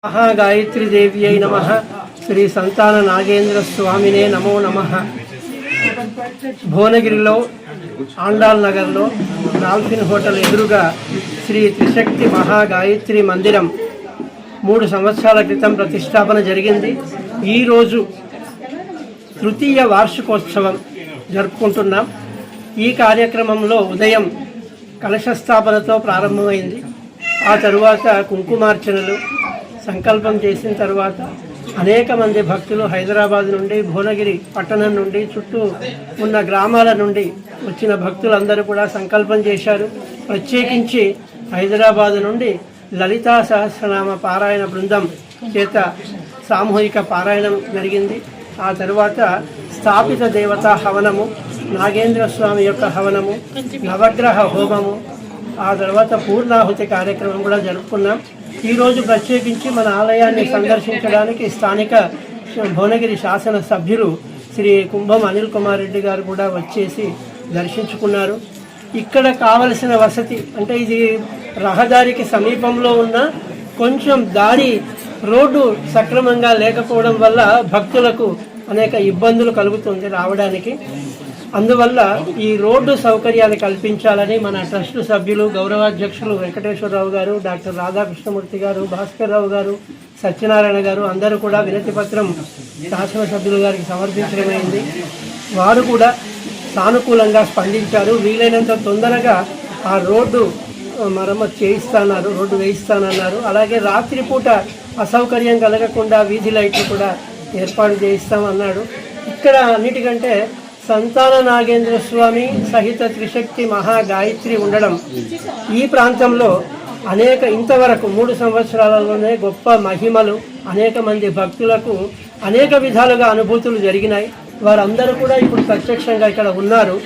महागायत्री देव्यै नमः। श्री संतान नागेंद्र स्वामिने नमो नमः। భువనగిరిలో ఆండాల్ నగర్లో డాల్ఫిన్ హోటల్ ఎదురుగా శ్రీ త్రిశక్తి మహాగాయత్రి మందిరం 3 సంవత్సరాల క్రితం ప్రతిష్టాపన జరిగింది. ఈరోజు తృతీయ వార్షికోత్సవం జరుపుకుంటున్నాం. ఈ కార్యక్రమంలో ఉదయం కలశ స్థాపనతో ప్రారంభమైంది. ఆ తరువాత కుంకుమార్చనలు సంకల్పం చేసిన తర్వాత అనేక మంది భక్తులు హైదరాబాద్ నుండి, భువనగిరి పట్టణం నుండి, చుట్టూ ఉన్న గ్రామాల నుండి వచ్చిన భక్తులందరూ కూడా సంకల్పం చేశారు. ప్రత్యేకించి హైదరాబాద్ నుండి లలితా సహస్రనామ పారాయణ బృందం చేత సామూహిక పారాయణం జరిగింది. ఆ తర్వాత స్థాపిత దేవతా హవనము, నాగేంద్ర స్వామి యొక్క హవనము, నవగ్రహ హోమము, ఆ తర్వాత పూర్ణాహుతి కార్యక్రమం కూడా జరుపుకున్నాం. ఈరోజు ప్రత్యేకించి మన ఆలయాన్ని సందర్శించడానికి స్థానిక భువనగిరి శాసన సభ్యులు శ్రీ కుంభం అనిల్ కుమార్ రెడ్డి గారు కూడా వచ్చేసి దర్శించుకున్నారు. ఇక్కడ కావలసిన వసతి అంటే ఇది రహదారికి సమీపంలో ఉన్న కొంచెం రోడ్డు సక్రమంగా లేకపోవడం వల్ల భక్తులకు అనేక ఇబ్బందులు కలుగుతుంది రావడానికి. అందువల్ల ఈ రోడ్డు సౌకర్యాన్ని కల్పించాలని మన ట్రస్ట్ సభ్యులు గౌరవాధ్యక్షులు వెంకటేశ్వరరావు గారు, డాక్టర్ రాధాకృష్ణమూర్తి గారు, భాస్కర్ రావు గారు, సత్యనారాయణ గారు అందరూ కూడా వినతి పత్రం శాసనసభ్యులు గారికి సమర్పించడమైంది. వారు కూడా సానుకూలంగా స్పందించారు. వీలైనంత తొందరగా ఆ రోడ్డు మరమ్మతు చేయిస్తాన్నారు, రోడ్డు వేయిస్తానన్నారు. అలాగే రాత్రిపూట అసౌకర్యం కలగకుండా వీధి లైట్లు కూడా ఏర్పాటు చేయిస్తామన్నాడు. ఇక్కడ అన్నిటికంటే సంతాన నాగేంద్ర స్వామి సహిత త్రిశక్తి మహాగాయత్రి ఉండడం ఈ ప్రాంతంలో ఇంతవరకు 3 సంవత్సరాలలోనే గొప్ప మహిమలు, అనేక మంది భక్తులకు అనేక విధాలుగా అనుభూతులు జరిగినాయి. వారందరూ కూడా ఇప్పుడు ప్రత్యక్షంగా ఇక్కడ ఉన్నారు.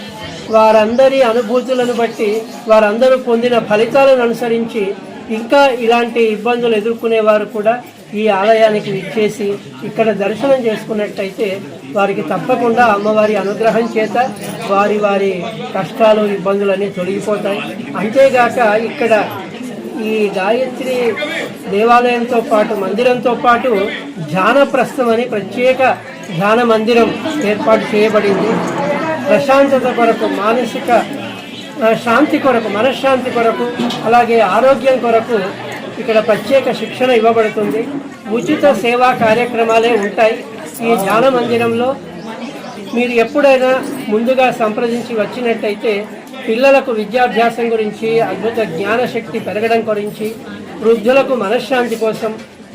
వారందరి అనుభూతులను బట్టి వారందరూ పొందిన ఫలితాలను అనుసరించి ఇంకా ఇలాంటి ఇబ్బందులు ఎదుర్కొనేవారు కూడా ఈ ఆలయానికి విచ్చేసి ఇక్కడ దర్శనం చేసుకున్నట్టయితే వారికి తప్పకుండా అమ్మవారి అనుగ్రహం చేత వారి కష్టాలు, ఇబ్బందులన్నీ తొలగిపోతాయి. అంతేగాక ఇక్కడ ఈ గాయత్రి దేవాలయంతో పాటు, మందిరంతో పాటు ధ్యానప్రస్థం అని ప్రత్యేక ధ్యాన మందిరం ఏర్పాటు చేయబడింది. ప్రశాంతత కొరకు, మానసిక శాంతి కొరకు, మనశ్శాంతి కొరకు, అలాగే ఆరోగ్యం కొరకు ఇక్కడ ప్రత్యేక శిక్షణ ఇవ్వబడుతుంది. ఉచిత సేవా కార్యక్రమాలే ఉంటాయి. ఈ ధ్యాన మందిరంలో మీరు ఎప్పుడైనా ముందుగా సంప్రదించి వచ్చినట్టయితే పిల్లలకు విద్యాభ్యాసం గురించి, అద్భుత జ్ఞానశక్తి పెరగడం గురించి, వృద్ధులకు మనశ్శాంతి కోసం